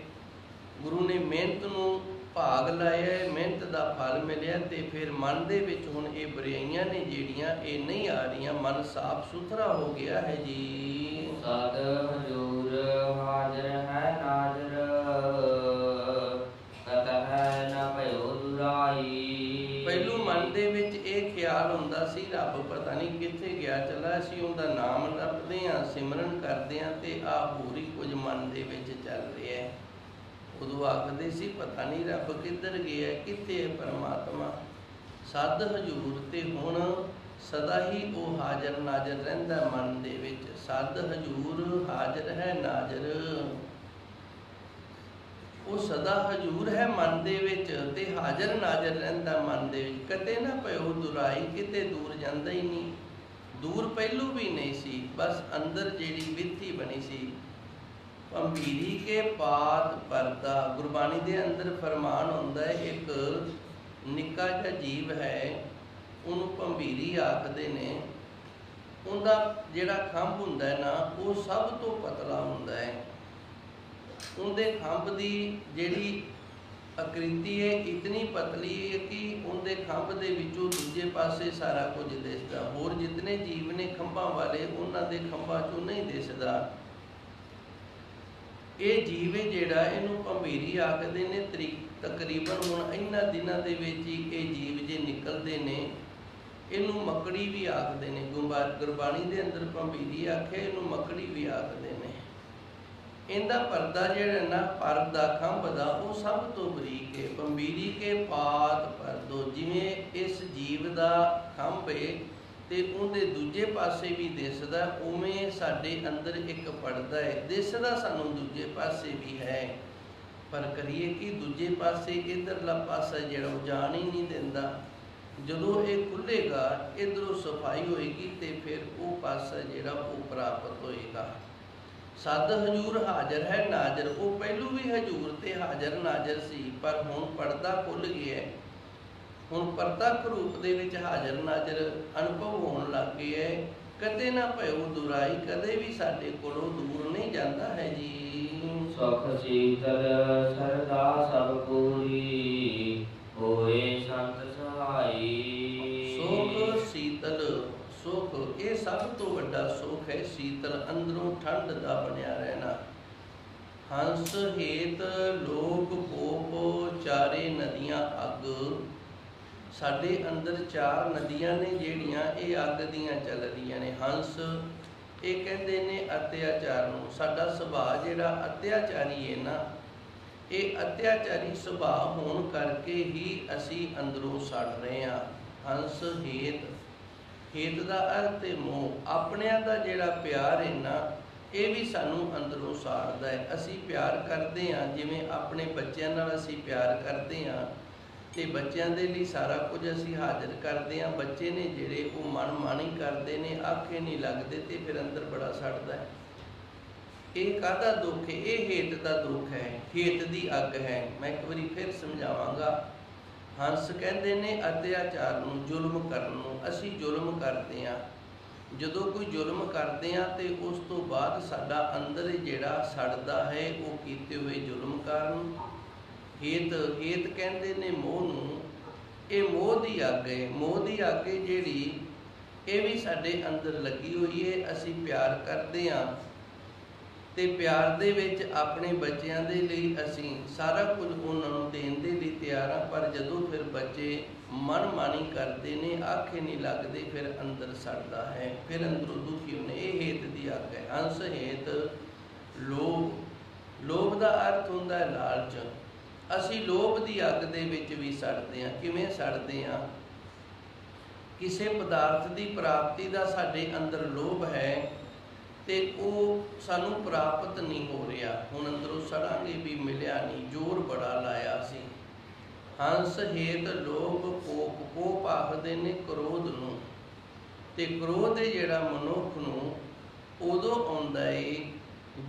ਗੁਰੂ ਨੇ ਮਿਹਨਤ ਨੂੰ ਭਾਗ ਲਾਇਆ, ਮਿਹਨਤ ਦਾ ਫਲ ਮਿਲਿਆ ਤੇ ਫਿਰ ਮਨ ਦੇ ਵਿੱਚ ਹੁਣ ਇਹ ਬੁਰਾਈਆਂ ਨੇ ਜਿਹੜੀਆਂ ਇਹ ਨਹੀਂ ਆ ਰਹੀਆਂ। ਮਨ ਸਾਫ ਸੁਥਰਾ ਹੋ ਗਿਆ ਹੈ ਜੀ। ਸਦ ਹਜੂਰ ਹਾਜ਼ਰ ਹੈ ਨਾਜ਼ਰ, ਤਤ ਹੈ ਨਾ ਭਇਓ ਦੁਰਾਈ। ਪਹਿਲੋਂ ਮਨ ਦੇ ਵਿੱਚ ਇਹ ਖਿਆਲ ਹੁੰਦਾ ਸੀ ਰੱਬ ਪਤਾ ਨਹੀਂ ਕਿੱਥੇ ਗਿਆ ਚਲਾ, ਅਸੀਂ ਉਹਦਾ ਨਾਮ ਜਪਦੇ ਹਾਂ, ਸਿਮਰਨ ਕਰਦੇ ਹਾਂ ਤੇ ਆਹ ਹੋਰ ਹੀ ਕੁਝ ਮਨ ਦੇ ਵਿੱਚ ਚੱਲ ਰਿਹਾ ਹੈ। ਉਦੋਂ ਆਖਦੇ ਸੀ ਪਤਾ ਨਹੀਂ ਰੱਬ ਕਿੱਧਰ ਗਿਆ, ਕਿੱਥੇ ਹੈ ਪਰਮਾਤਮਾ। ਸਦ ਹਜੂਰ, ਤੇ ਹੁਣ ਸਦਾ ਹੀ ਉਹ ਹਾਜ਼ਰ ਨਾਜ਼ਰ ਰਹਿੰਦਾ ਮਨ ਦੇ ਵਿੱਚ। ਸਦ ਹਜੂਰ ਹਾਜ਼ਰ ਹੈ ਨਾਜ਼ਰ, ਉਹ ਸਦਾ ਹਜੂਰ ਹੈ ਮਨ ਦੇ ਵਿੱਚ ਤੇ ਹਾਜ਼ਰ ਨਾਜ਼ਰ ਰਹਿੰਦਾ ਮਨ ਦੇ ਵਿੱਚ। ਕਦੇ ਨਾ ਭਇਓ ਦੁਰਾਈ, ਕਿਤੇ ਦੂਰ ਜਾਂਦਾ ਹੀ ਨਹੀਂ। ਦੂਰ ਪਹਿਲੋਂ ਵੀ ਨਹੀਂ ਸੀ, ਬਸ ਅੰਦਰ ਜਿਹੜੀ ਵਿੱਥੀ ਬਣੀ ਸੀ। ਭੰਬੀਰੀ ਕੇ ਪਾਤ ਪਰਦਾ, ਗੁਰਬਾਣੀ ਦੇ ਅੰਦਰ ਫਰਮਾਨ ਹੁੰਦਾ ਹੈ ਇੱਕ ਨਿੱਕਾ ਜਿਹਾ ਜੀਵ ਹੈ, ਉਹਨੂੰ ਭੰਬੀਰੀ ਆਖਦੇ ਨੇ। ਉਹਦਾ ਜਿਹੜਾ ਖੰਭ ਹੁੰਦਾ ਹੈ ਨਾ ਉਹ ਸਭ ਤੋਂ ਪਤਲਾ ਹੁੰਦਾ ਹੈ। ਉਹਦੇ ਖੰਭ ਦੀ ਜਿਹੜੀ ਆਕ੍ਰਿਤੀ ਹੈ ਇਤਨੀ ਪਤਲੀ ਹੈ ਕਿ ਉਹਦੇ ਖੰਭ ਦੇ ਵਿੱਚੋਂ ਦੂਜੇ ਪਾਸੇ ਸਾਰਾ ਕੁਝ ਦਿਸਦਾ। ਹੋਰ ਜਿਤਨੇ ਜੀਵ ਨੇ ਖੰਭਾਂ ਵਾਲੇ ਉਹਨਾਂ ਦੇ ਖੰਭਾਂ 'ਚੋਂ ਨਹੀਂ ਦਿਸਦਾ। ये जीव जिहड़ा इहनूं भंभीरी आखदे ने। तकरीबन हुण इन्हां दिनां दे विच ही ये जीव जे निकलदे ने, इहनूं मकड़ी भी आखदे ने। गुरबाणी दे अंदर भंभीरी आखे, इहनूं मकड़ी भी आखदे ने। इहदा परदा जिहड़ा ना, पर दा खंभ दा, वो सब तो बरीक है। भंभीरी के पात पर दो, जिवें इस जीव दा खंभ है ते उहदे दूजे पासे भी दिसदा, उवें साडे अंदर एक पड़दा है, दिसदा सानूं दूजे पासे भी है। पर करिए कि दूजे पासे इधरला पासा जिहड़ा जान ही नहीं दिंदा। जदों ये खुलेगा, इधरों सफाई होएगी तो फिर वो पासा जिहड़ा वो प्राप्त होएगा। सद हजूर हाजर है नाजर, वो पहलू भी हजूर ते हाजर नाजर सी, पर हुण पर्दा खुल गया है। हुण प्रतख रूप दे विच हाजर नाजर अनुभव होण लग गया है। कदे ना भयो दुराई, कदे भी साडे कोलों दूर नहीं जाता है जी। सुख शीतल सरदा सब पूरी, होए संत सहाई। सुख शीतल, सुख ये सब तो वड्डा सुख है। शीतल अंदरों ठंड दा बनिया रहना। हंस हेत लोक पोप, चारे नदियां अग। साडे अंदर चार नदियां ने जिहड़ियां ये अग दियां चल रही ने। हंस ये कहते ने अत्याचार नूं। साडा सुभाअ जिहड़ा अत्याचारी है ना, ये अत्याचारी सुभाअ होण करके ही असी अंदरों सड़ रहे हैं। हंस हेत, हेत का अर्थ है मोह। अपनिया का जिहड़ा प्यार है ना, ये भी सानू अंदरों साड़दा है। असी प्यार करते हैं, जिवें अपने बच्चों नाल असी प्यार करते हैं तो बच्चों के लिए सारा कुछ असी हाजिर करते हैं। बच्चे ने जिहड़े वो मन मानी करते हैं, आखे नहीं लगते तो फिर अंदर बड़ा सड़दा है। ये काहदा दुख है? ये हेत का दुख है, हेत की अग है। मैं एक बारी फिर समझावांगा। हंस कहते ने अत्याचार नूं, जुल्म करन नूं। असी जुल्म करते हैं, जदों कोई जुल्म करते हैं तो उस तो बाद साडा अंदर जिहड़ा सड़दा है वो कीते हुए जुल्म कारण। हेत, हेत कहते ने मोह नूं। ये मोह की अग है। मोह की अग है जिहड़ी, ये भी साडे अंदर लगी हुई है। असी प्यार करते हैं ते प्यार दे विच अपने बच्चों के लिए असी सारा कुछ उन्होंने देने के लिए तैयार हाँ। पर जदों फिर बच्चे मन मानी करते ने, आखे नहीं लगते, फिर अंदर सड़दा है, फिर अंदरों दुखी होने। ये हेत की अग है। हंस हेत लोभ। लोभ का अर्थ हुंदा है लालच। असी लोभ की अग दे विच भी सड़ते हैं। किवें सड़ते हैं? किसी पदार्थ की प्राप्ति का साडे अंदर लोभ है तो वो सानू प्राप्त नहीं हो रहा। हुण अंदरों सड़ांगे भी मिलिया नहीं, जोर बड़ा लाया सी। हंस हेत लोभ कोप। कोप आखदे ने क्रोध नूं। ते क्रोध है जिहड़ा मनुख नूं उदों आउंदा है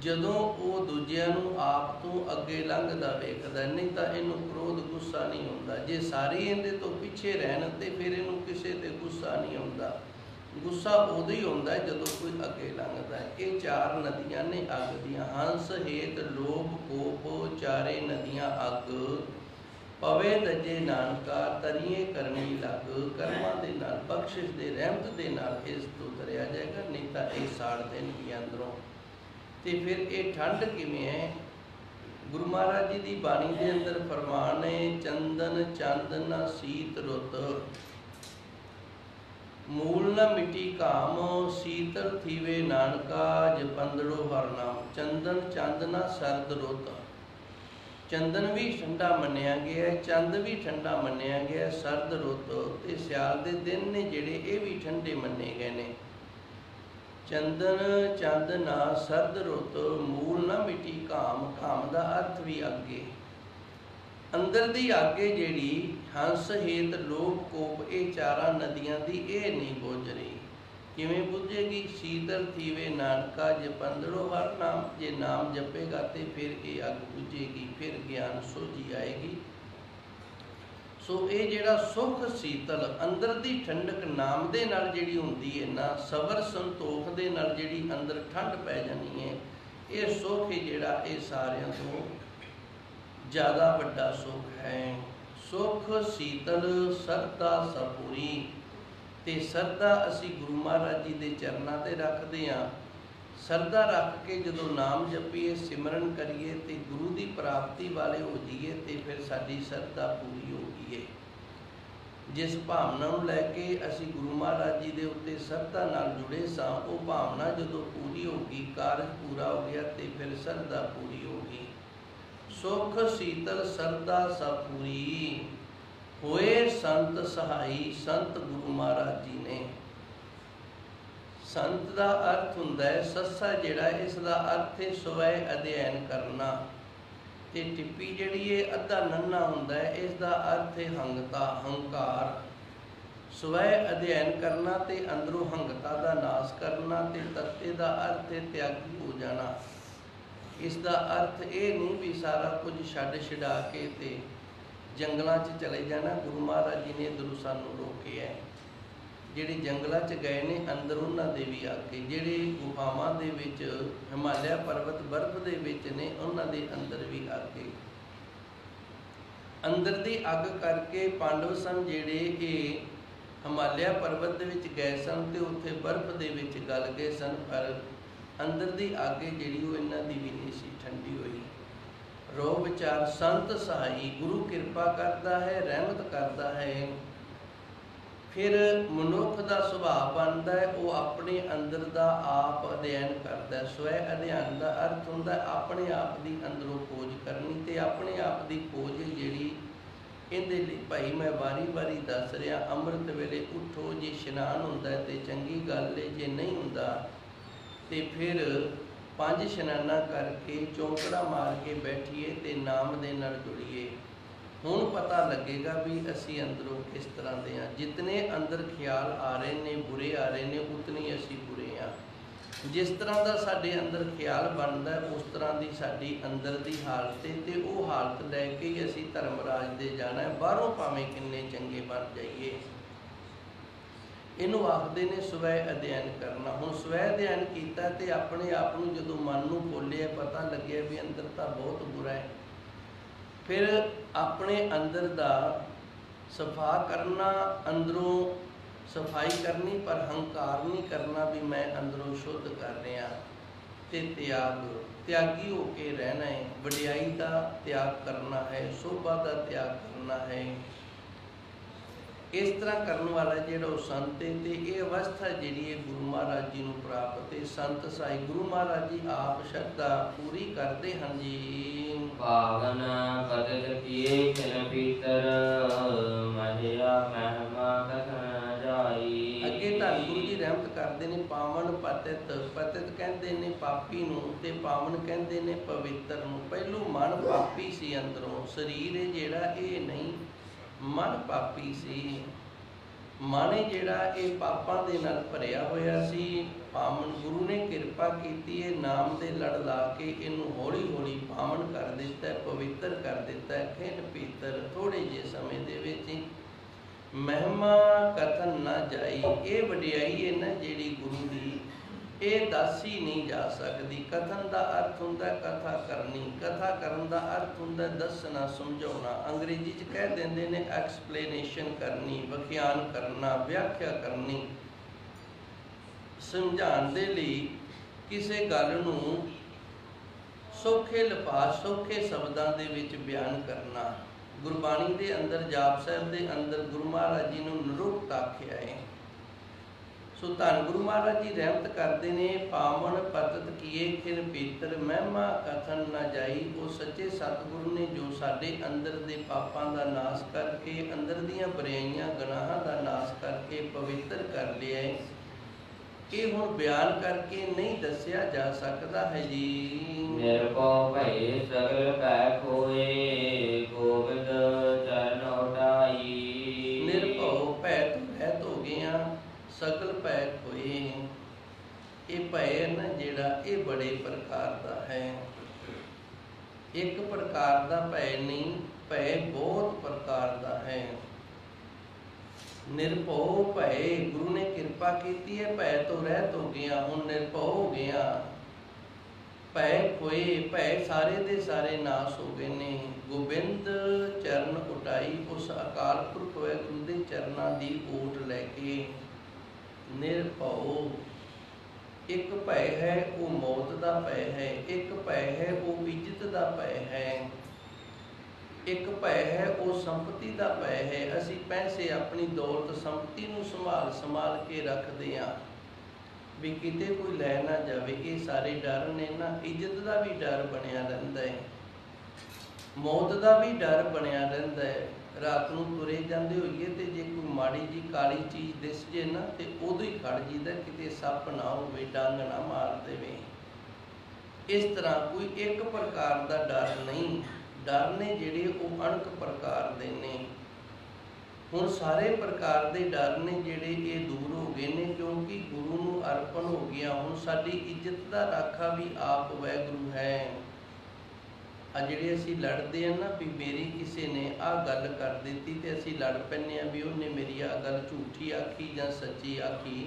जदों वो दूजिआं नूं आप तो अगे लंघदा वेखदा। नहीं तो इहनूं क्रोध गुस्सा नहीं हुंदा। जे सारे इहदे तो पिछे रहन ते फिर इहनूं किसे ते गुस्सा नहीं आउंदा। गुस्सा उदों ही होंदा है जदों कोई अगे लंघदा है। ये चार नदियां ने अग दियां। हंस हेत लोभ कोप, चारे नदियां अग। पवे दजे नानका, तरिए करनी लग। कर्मां दे नाल, बख्शिश दे, रहमत दे नाल इस तो तरिया जाएगा, नहीं तो ये साड़ देणगे अंदरों। तो फिर ये ठंड किवें है? गुरु महाराज जी की बाणी के अंदर फरमान है, चंदन चंद न सीत रुत, मूल न मिटी काम, शीतल थीवे नानका, जपंदड़ो हर नाम। चंदन चंद न सरद रुत। चंदन भी ठंडा मन्निया गया है, चंद भी ठंडा मन्निया गया है। सरद रुत ते सियाल दे दिन ने जिहड़े ये भी ठंडे मन्ने गए ने। चंदन चंद ना सरद रुत, मूल न मिटी काम। काम का अर्थ भी अगे, अंदर दी आगे जिहड़ी हंस हेत लोभ कोप, ये चारा नदियां दी ये नहीं बुझ रही। किवें बुझेगी? शीतल थीवे नानका, जपंदड़ो हर नाम। जे नाम जपेगा तो फिर ये अग बुझेगी, फिर ज्ञान सोझी आएगी। सो ये जिहड़ा सुख शीतल अंदर दी ठंडक नाम दे नाल जिहड़ी हुंदी है ना, सबर संतोख दे नाल जिहड़ी अंदर ठंड पै जानी है, ये सुख है जिहड़ा ये सारियां तो ज़्यादा वड्डा सुख है। सुख शीतल सरदा सपूरी। ते सरदा असी गुरु महाराज जी के चरणों ते रखते हाँ। ਸਰਦਾ ਰੱਖ ਕੇ ਜਦੋਂ ਨਾਮ ਜਪੀਏ, ਸਿਮਰਨ ਕਰੀਏ ਤੇ ਗੁਰੂ ਦੀ ਪ੍ਰਾਪਤੀ ਵਾਲੇ ਹੋ ਜਾਈਏ ਤੇ ਫਿਰ ਸਾਡੀ ਸਰਦਾ ਪੂਰੀ ਹੋ ਗਈ ਹੈ। ਜਿਸ ਭਾਵਨਾ ਨੂੰ ਲੈ ਕੇ ਅਸੀਂ ਗੁਰੂ ਮਹਾਰਾਜ ਜੀ ਦੇ ਉੱਤੇ ਸਰਦਾ ਨਾਲ ਜੁੜੇ ਸਾਂ, ਉਹ ਭਾਵਨਾ ਜਦੋਂ ਪੂਰੀ ਹੋ ਗਈ, ਕਾਰਜ ਪੂਰਾ ਹੋ ਗਿਆ ਤੇ ਫਿਰ ਸਰਦਾ ਪੂਰੀ ਹੋ ਗਈ। ਸੁਖ ਸੀਤਲ ਸਰਦਾ ਸਭ ਪੂਰੀ, ਹੋਏ ਸੰਤ ਸਹਾਈ ਸੰਤ ਗੁਰੂ ਮਹਾਰਾਜ ਜੀ ਨੇ। ਸੰਤ ਦਾ ਅਰਥ ਹੁੰਦਾ ਹੈ ਸੱਸਾ ਜਿਹੜਾ, ਇਸ ਦਾ ਅਰਥ ਹੈ ਸਵੈ ਅਧਿਐਨ ਕਰਨਾ, ਤੇ ਟਿੱਪੀ ਜਿਹੜੀ ਹੈ ਅੱਧਾ ਨੰਨਾ ਹੁੰਦਾ ਹੈ, ਇਸ ਦਾ ਅਰਥ ਹੈ ਹੰਗਤਾ, ਹੰਕਾਰ। ਸਵੈ ਅਧਿਐਨ ਕਰਨਾ ਤੇ ਅੰਦਰੋਂ ਹੰਗਤਾ ਦਾ ਨਾਸ਼ ਕਰਨਾ, ਤੇ ਤੱਤੇ ਦਾ ਅਰਥ ਹੈ ਤਿਆਗੀ ਹੋ ਜਾਣਾ। ਇਸ ਦਾ ਅਰਥ ਇਹ ਨਹੀਂ ਵੀ ਸਾਰਾ ਕੁਝ ਛੱਡ ਛਡਾ ਕੇ ਤੇ ਜੰਗਲਾਂ 'ਚ ਚਲੇ ਜਾਣਾ। ਗੁਰੂ ਮਹਾਰਾਜ ਜੀ ਨੇ ਇੱਧਰੋਂ ਸਾਨੂੰ ਰੋਕਿਆ। ਜਿਹੜੇ ਜੰਗਲਾਂ 'ਚ ਗਏ ਨੇ ਅੰਦਰ, ਉਹਨਾਂ ਦੇ ਵੀ ਅੱਗੇ, ਜਿਹੜੇ ਗੁਫਾਵਾਂ ਦੇ ਵਿੱਚ ਹਿਮਾਲਿਆ ਪਰਬਤ ਬਰਫ਼ ਦੇ ਵਿੱਚ ਨੇ, ਉਹਨਾਂ ਦੇ ਅੰਦਰ ਵੀ ਅੱਗੇ। ਅੰਦਰ ਦੀ ਅੱਗ ਕਰਕੇ ਪਾਂਡਵ ਸਨ ਜਿਹੜੇ, ਇਹ ਹਿਮਾਲਿਆ ਪਰਬਤ ਦੇ ਵਿੱਚ ਗਏ ਸਨ ਤੇ ਉੱਥੇ ਬਰਫ਼ ਦੇ ਵਿੱਚ ਗਲ ਗਏ ਸਨ, ਪਰ ਅੰਦਰ ਦੀ ਅੱਗ ਜਿਹੜੀ ਉਹ ਇਹਨਾਂ ਦੀ ਵੀ ਨਹੀਂ ਸੀ ਠੰਡੀ ਹੋਈ। ਰੋ ਵਿਚਾਰ ਸੰਤ ਸਹਾਈ, ਗੁਰੂ ਕਿਰਪਾ ਕਰਦਾ ਹੈ, ਰਹਿਮਤ ਕਰਦਾ ਹੈ। ਫਿਰ ਮਨੁੱਖ ਦਾ ਸੁਭਾਅ ਬਣਦਾ ਹੈ, ਉਹ ਆਪਣੇ ਅੰਦਰ ਦਾ ਆਪ ਅਧਿਐਨ ਕਰਦਾ ਹੈ। ਸਵੈ ਅਧਿਐਨ ਦਾ ਅਰਥ ਹੁੰਦਾ ਆਪਣੇ ਆਪ ਦੀ ਅੰਦਰੋਂ ਖੋਜ ਕਰਨੀ, ਤੇ ਆਪਣੇ ਆਪ ਦੀ ਖੋਜ ਜਿਹੜੀ, ਇਹਦੇ ਲਈ ਭਾਈ ਮੈਂ ਵਾਰੀ ਦੱਸ ਰਿਹਾ, ਅੰਮ੍ਰਿਤ ਵੇਲੇ ਉੱਠੋ, ਜੇ ਇਸ਼ਨਾਨ ਹੁੰਦਾ ਤੇ ਚੰਗੀ ਗੱਲ ਹੈ, ਜੇ ਨਹੀਂ ਹੁੰਦਾ ਤੇ ਫਿਰ 5 ਇਸ਼ਨਾਨਾਂ ਕਰਕੇ ਚੌਂਕੜਾ ਮਾਰ ਕੇ ਬੈਠੀਏ ਤੇ ਨਾਮ ਦੇ ਨਾਲ ਜੁੜੀਏ। ਹੁਣ ਪਤਾ ਲੱਗੇਗਾ ਵੀ ਅਸੀਂ ਅੰਦਰੋਂ ਕਿਸ ਤਰ੍ਹਾਂ ਦੇ ਹਾਂ। ਜਿਤਨੇ ਅੰਦਰ ਖਿਆਲ ਆ ਰਹੇ ਨੇ, ਬੁਰੇ ਆ ਰਹੇ ਨੇ, ਉਤਨੀ ਅਸੀਂ ਬੁਰੇ ਹਾਂ। ਜਿਸ ਤਰ੍ਹਾਂ ਦਾ ਸਾਡੇ ਅੰਦਰ ਖਿਆਲ ਬਣਦਾ, ਉਸ ਤਰ੍ਹਾਂ ਦੀ ਸਾਡੀ ਅੰਦਰ ਦੀ ਹਾਲਤ ਹੈ, ਤੇ ਉਹ ਹਾਲਤ ਲੈ ਕੇ ਹੀ ਅਸੀਂ ਧਰਮਰਾਜ ਦੇ ਜਾਣਾ ਹੈ। ਬਾਹਰੋਂ ਭਾਵੇਂ ਕਿੰਨੇ ਚੰਗੇ ਬਣ ਜਾਈਏ। ਇਹਨੂੰ ਆਖਦੇ ਨੇ ਸਵੈ ਅਧਿਐਨ ਕਰਨਾ। ਹੁਣ ਸਵੈ ਅਧਿਐਨ ਕੀਤਾ ਤੇ ਆਪਣੇ ਆਪ ਨੂੰ ਜਦੋਂ ਮਨ ਨੂੰ ਖੋਲ੍ਹਿਆ, ਪਤਾ ਲੱਗਿਆ ਵੀ ਅੰਦਰ ਤਾਂ ਬਹੁਤ ਬੁਰਾ ਹੈ। ਫਿਰ ਆਪਣੇ ਅੰਦਰ ਦਾ ਸਫਾ ਕਰਨਾ, ਅੰਦਰੋਂ ਸਫਾਈ ਕਰਨੀ, ਪਰ ਹੰਕਾਰ ਨਹੀਂ ਕਰਨਾ ਵੀ ਮੈਂ ਅੰਦਰੋਂ ਸ਼ੁੱਧ ਕਰ ਰਿਹਾ। ਤੇ ਤਿਆਗੀ ਹੋ ਕੇ ਰਹਿਣਾ ਹੈ। ਵਡਿਆਈ ਦਾ ਤਿਆਗ ਕਰਨਾ ਹੈ, ਸ਼ੋਭਾ ਦਾ ਤਿਆਗ ਕਰਨਾ ਹੈ। ਇਸ ਤਰ੍ਹਾਂ ਕਰਨ ਵਾਲਾ ਜਿਹੜਾ ਉਹ ਸੰਤ ਹੈ, ਤੇ ਇਹ ਅਵਸਥਾ ਜਿਹੜੀ ਹੈ ਗੁਰੂ ਮਹਾਰਾਜ ਜੀ ਨੂੰ ਪ੍ਰਾਪਤ ਹੈ। ਸੰਤ ਸਾਈ ਗੁਰੂ ਮਹਾਰਾਜ ਜੀ ਆਪ ਸ਼ਰਧਾ ਪੂਰੀ ਕਰਦੇ ਹਨ ਜੀ। ਭਾਗਨ ਪਤਿਤ ਕੀਏ ਖਿਨ ਪੀਤਰ, ਮਹਿਆ ਮਹਿਮਾ ਕਥਨ ਜਾਈ। ਅੱਗੇ ਧੰਨ ਗੁਰੂ ਜੀ ਰਹਿਮਤ ਕਰਦੇ ਨੇ, ਪਾਵਨ ਪਤਿਤ, ਪਤਿਤ ਕਹਿੰਦੇ ਨੇ ਪਾਪੀ ਨੂੰ, ਤੇ ਪਾਵਨ ਕਹਿੰਦੇ ਨੇ ਪਵਿੱਤਰ ਨੂੰ। ਪਹਿਲੋਂ ਮਨ ਪਾਪੀ ਸੀ ਅੰਦਰੋਂ, ਸਰੀਰ ਹੈ ਜਿਹੜਾ ਇਹ ਨਹੀਂ, ਮਨ ਪਾਪੀ ਸੀ। ਮਨ ਜਿਹੜਾ ਇਹ ਪਾਪਾਂ ਦੇ ਨਾਲ ਭਰਿਆ ਹੋਇਆ ਸੀ। ਪਾਵਨ ਗੁਰੂ ਨੇ ਕਿਰਪਾ ਕੀਤੀ ਹੈ, ਨਾਮ ਦੇ ਲੜ ਲਾ ਕੇ ਇਹਨੂੰ ਹੌਲੀ ਹੌਲੀ ਪਾਵਨ ਕਰ ਦਿੱਤਾ, ਪਵਿੱਤਰ ਕਰ ਦਿੱਤਾ। ਖਿਨ ਪੀਤਰ, ਥੋੜ੍ਹੇ ਜਿਹੇ ਸਮੇਂ ਦੇ ਵਿੱਚ ਹੀ। ਮਹਿਮਾ ਕਥਨ ਨਾ ਜਾਈ, ਇਹ ਵਡਿਆਈ ਹੈ ਨਾ ਜਿਹੜੀ ਗੁਰੂ ਦੀ, ਇਹ ਦੱਸੀ ਨਹੀਂ ਜਾ ਸਕਦੀ। ਕਥਨ ਦਾ ਅਰਥ ਹੁੰਦਾ ਕਥਾ ਕਰਨੀ, ਕਥਾ ਕਰਨ ਦਾ ਅਰਥ ਹੁੰਦਾ ਦੱਸਣਾ, ਸਮਝਾਉਣਾ। ਅੰਗਰੇਜ਼ੀ 'ਚ ਕਹਿ ਦਿੰਦੇ ਨੇ ਐਕਸਪਲੇਨੇਸ਼ਨ ਕਰਨੀ, ਵਿਖਿਆਨ ਕਰਨਾ, ਵਿਆਖਿਆ ਕਰਨੀ। ਸਮਝਾਉਣ ਦੇ ਲਈ ਕਿਸੇ ਗੱਲ ਨੂੰ ਸੌਖੇ ਲਿਫਾਜ਼, ਸੌਖੇ ਸ਼ਬਦਾਂ ਦੇ ਵਿੱਚ ਬਿਆਨ ਕਰਨਾ। ਗੁਰਬਾਣੀ ਦੇ ਅੰਦਰ, ਜਾਪ ਸਾਹਿਬ ਦੇ ਅੰਦਰ ਗੁਰੂ ਮਹਾਰਾਜ ਜੀ ਨੂੰ ਨਿਰੁਕਤ ਆਖਿਆ ਹੈ। ਸੋ ਧੰਨ ਗੁਰੂ ਮਹਾਰਾਜ ਜੀ ਰਹਿਮਤ ਕਰਦੇ ਨੇ, ਪਾਵਨ ਪਤਿਤ ਕੀਏ ਖਿਨ ਪੀਤਰ, ਮਹਿਮਾ ਕਥਨ ਨਾ ਜਾਈ। ਉਹ ਸੱਚੇ ਸਤਿਗੁਰੂ ਨੇ ਜੋ ਸਾਡੇ ਅੰਦਰ ਦੇ ਪਾਪਾਂ ਦਾ ਨਾਸ਼ ਕਰਕੇ, ਅੰਦਰ ਦੀਆਂ ਬੁਰਾਈਆਂ ਗੁਨਾਹਾਂ ਦਾ ਨਾਸ਼ ਕਰਕੇ ਪਵਿੱਤਰ ਕਰ ਲਿਆ ਹੈ। ਇਹ ਹੁਣ ਬਿਆਨ ਕਰਕੇ ਨਹੀਂ ਦੱਸਿਆ ਜਾ ਸਕਦਾ ਹੈ ਜੀ। ਨਿਰਭਉ ਭਏ ਸਗਲ ਭੈ ਖੋਏ, ਗੋਬਿੰਦ ਚਰਨ ਉਠਾਈ। ਨਿਰਭਉ ਭੈ ਤੋਂ ਰਹਿਤ ਹੋ ਗਿਆ, ਸਗਲ ਭੈ ਖੋਏ। ਇਹ ਭੈ ਨਾ ਜਿਹੜਾ, ਇਹ ਬੜੇ ਪ੍ਰਕਾਰ ਦਾ ਹੈ। ਇੱਕ ਪ੍ਰਕਾਰ ਦਾ ਭੈ ਨਹੀਂ, ਭੈ ਬਹੁਤ ਪ੍ਰਕਾਰ ਦਾ ਹੈ। ਨਿਰਭਉ ਭੈ, ਗੁਰੂ ਨੇ ਕਿਰਪਾ ਕੀਤੀ ਹੈ, ਭੈ ਤੋਂ ਰਹਿਤ ਹੋ ਗਿਆ, ਹੁਣ ਨਿਰਭਉ ਹੋ ਗਿਆ। ਭੈ ਖੋਏ, ਭੈ ਸਾਰੇ ਦੇ ਸਾਰੇ ਨਾਸ ਹੋ ਗਏ ਨੇ। ਗੋਬਿੰਦ ਚਰਨ ਉਟਾਈ, ਉਸ ਅਕਾਲ ਪੁਰਖ ਵਾਹਿਗੁਰੂ ਦੇ ਚਰਨਾਂ ਦੀ ਓਟ ਲੈ ਕੇ। ਨਿਰਭਉ एक भय है वो मौत का भय है, एक भय है वो इज्जत का भय है, एक भय है वो संपत्ति का भय है। असी पैसे अपनी दौलत संपत्ति नूं संभाल संभाल के रखते हैं भी किते कोई लै ना जाए। ये सारे डर ने ना। इज्जत का भी डर बनया रहिंदा है, मौत का भी डर बनया रहिंदा है। रात नूं तुरे जांदे होइए ते जे कोई माड़ी जी काली चीज़ दिस जे ना ते उदों ही खड़ जीदा, किते सप ना होवे, डंग ना मार देवे। इस तरह कोई एक प्रकार का डर नहीं। डर ने जिहड़े वो अणक प्रकार दे ने। हुण सारे प्रकार के डर ने जिहड़े ये दूर हो गए ने, क्योंकि गुरु नूं अर्पण हो गया। हुण साडी इज्जत का राखा भी आप वाहिगुरू है। आ जिहड़े असीं लड़दे हैं ना भी मेरी किसी ने आ गल कर दी ते असीं लड़ पैंदे आ भी उन्हें मेरी आ गल झूठी आखी जां सच्ची आखी।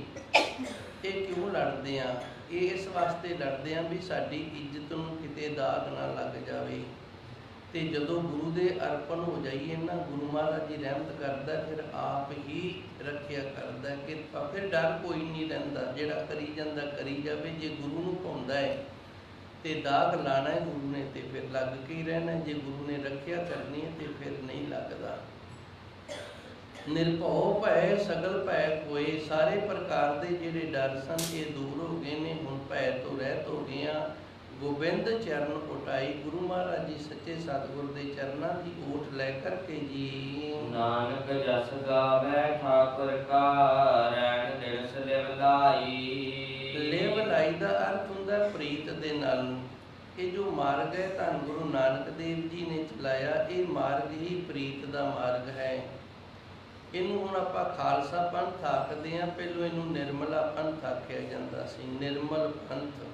ये क्यों लड़दे आ? ये इस वास्ते लड़दे आ भी साडी इज्जत नूं किते दाग ना लग जावे। ते जदों गुरु दे अर्पण हो जाइए ना, गुरु महाराज जी रहमत करदा, फिर आप ही रखिया करदा कि फिर डर कोई नहीं रहिंदा। जिहड़ा करी जांदा करी जावे। जे गुरु नूं पाउंदा है ते दाग लाना है गुरु ने ते फिर लग के ही रहना है। जे गुरु ने रखिया करनी है ते फिर नहीं लगता। निर्भौ भय सगल भय कोय। सारे प्रकार के जिहड़े डर सन ये दूर हो गए ने। हुण भय तो रहत हो गए। गोबिंद चरण उठाई। गुरु महाराज जी सच्चे सतगुर के चरणों की ओट लै करके जी नानक जस गावै ठाकुर का रैण दिल लिव लाई। लिव लाई का अर्थ हुंदा प्रीत दे नाल। ये जो मार्ग है धन गुरु नानक देव जी ने चलाया, ये मार्ग ही प्रीत का मार्ग है। इनू हुण आपां खालसा पंथ आखदे हां। पहलों इनू निर्मला पंथ आख्या जांदा सी। निर्मल पंथ।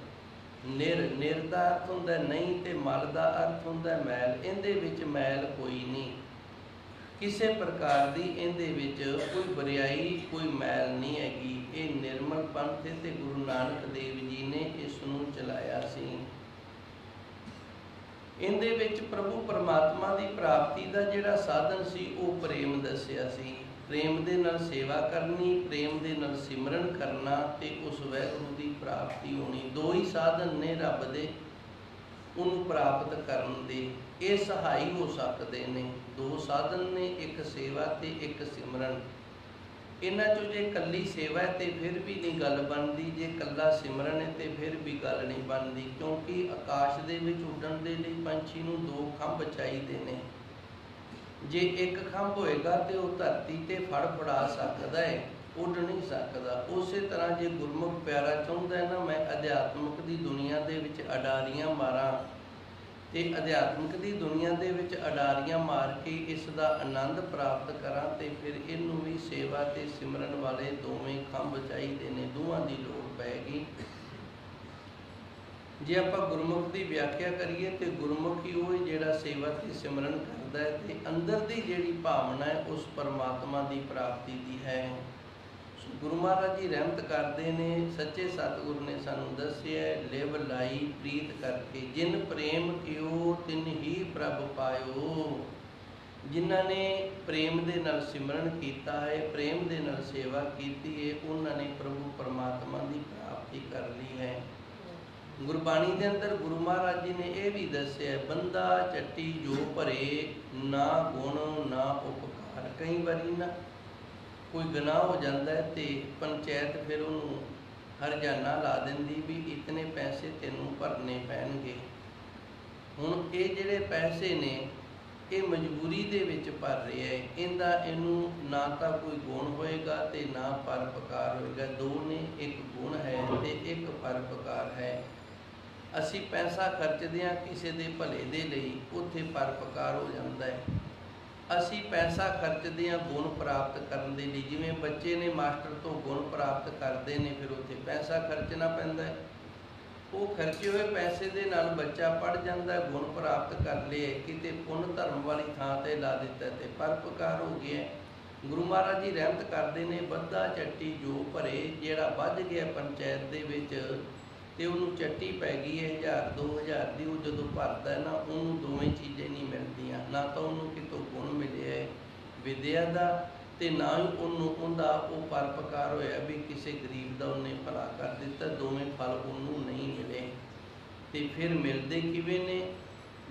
निर दा अर्थ हुंदा नहीं ते मल दा अर्थ हुंदा मैल। इहदे विच मैल कोई नहीं, किसी प्रकार की इहदे विच कोई बरियाई कोई मैल नहीं हैगी। ये निर्मल पंथ है ते गुरु नानक देव जी ने इस नूं चलाया सी। इहदे विच प्रभु परमात्मा की प्राप्ति का जिहड़ा साधन सी वो प्रेम दस्सिया सी। प्रेम दे नाल सेवा करनी, प्रेम दे नाल सिमरन करना ते उस वैगुरू की प्राप्ति होनी। दो ही साधन ने रब दे उन्हें प्राप्त करन दे। ये सहाई हो सकते ने। दो साधन ने, एक सेवा ते एक सिमरन। इन्हां चों जे कल्ली सेवा है तो फिर भी नहीं गल बनती, जे कल्ला सिमरन है तो फिर भी गल नहीं बनती। क्योंकि आकाश दे विच उड़न दे लई पंछी नूं दो खंभ चाहीदे ने। जे एक खंभ होएगा तो वह धरती ते फड़ फड़ा सकता है, उड़ नहीं सकता। उस तरह जे गुरमुख प्यारा चाहुंदा है ना मैं अध्यात्मक की दुनिया दे विच अडारियां मारां ते अध्यात्मक की दुनिया दे विच अडारियां मार के इसका आनंद प्राप्त करां ते फिर इनू भी सेवा ते सिमरन वाले दोवें खंभ चाहिए ने। दोवां दी लोड़ पैगी। जे आपां गुरमुख की व्याख्या करिए तो गुरमुख ही वो जिहड़ा सेवा ते सिमरन करदा है ते अंदर दी जिहड़ी भावना है उस परमात्मा की प्राप्ति दी है। गुरु महाराज जी रहमत करते ने। सच्चे सतगुर ने सानू दस्सिया लिव लाई प्रीत करके। जिन प्रेम कियो तिन ही प्रभ पायो। जिन्हां ने प्रेम दे नाल सिमरन किया है, प्रेम दे नाल सेवा की है, उन्होंने प्रभु परमात्मा की प्राप्ति कर ली है। गुरबाणी के अंदर गुरु महाराज जी ने यह भी दस्सिया बंदा चट्टी जो भरे ना गुण ना उपकार। कई बारी ना कोई गुनाह हो जाता है तो पंचायत फिर उन्होंने हरजाना ला देंदी भी इतने पैसे तेनों भरने पैणगे। हुण ये जिहड़े पैसे ने ये मजबूरी दे विच भर रहे हैं। इहदा इनू ना तो कोई गुण होएगा तो ना परोपकार होएगा। दो ने, एक गुण है तो एक परोपकार है। असी पैसा खर्चते हैं किसी के भले दे लई, उत्थे परोपकार हो जाता है। असी पैसा खर्चते हैं गुण प्राप्त करने के लिए। जिवें बच्चे ने मास्टर तो गुण प्राप्त करते हैं, फिर उत्थे पैसा खर्चना पैंदा है। वो खर्चे हुए पैसे के नाल बच्चा पढ़ जाता है, गुण प्राप्त कर लिए, किते पुण्य धर्म वाली थां ते ला दिता तो परोपकार हो गया। गुरु महाराज जी रहमत करते हैं बद्धा चट्टी जो भरे। जिहड़ा वध गया पंचायत दे विच ते उन्होंने चट्टी पै गई है 1000-2000 की, वो जो भरता है ना उन्होंने दोवें चीज़ें नहीं मिलदियां। ना तो उन्होंने कितों गुण मिले है विद्या का, तो ना ही उन्होंने वो परोपकार होया भी किसी गरीब का उन्हें भला कर दिता। दोवें फल उन्होंने नहीं मिले। तो फिर मिलते किवें ने?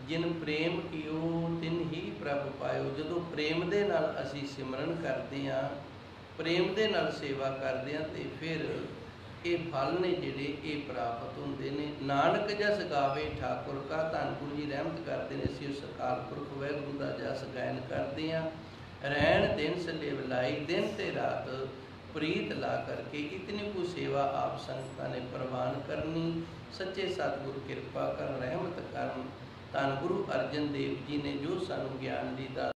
जिन प्रेम कियो तिन ही प्रभ पायो। जदों प्रेम दे नाल असी सिमरन करते हाँ, प्रेम दे नाल सेवा करते हैं, तो फिर ये फल ने जिहड़े ये प्राप्त होंदे ने। नानक जस गावे ठाकुर का। धन गुरु जी रहमत करते हैं, असीं उस अकाल पुरख वाहिगुरू दा जस गायन करते हैं। रैण दिन सलेव लाई, दिन ते रात प्रीत ला करके इतनी को सेवा आप संगतां ने प्रवान करनी। सच्चे सतगुरु कृपा कर, रहमत कर। धन गुरु अर्जन देव जी ने जो सानू ज्ञान दी दात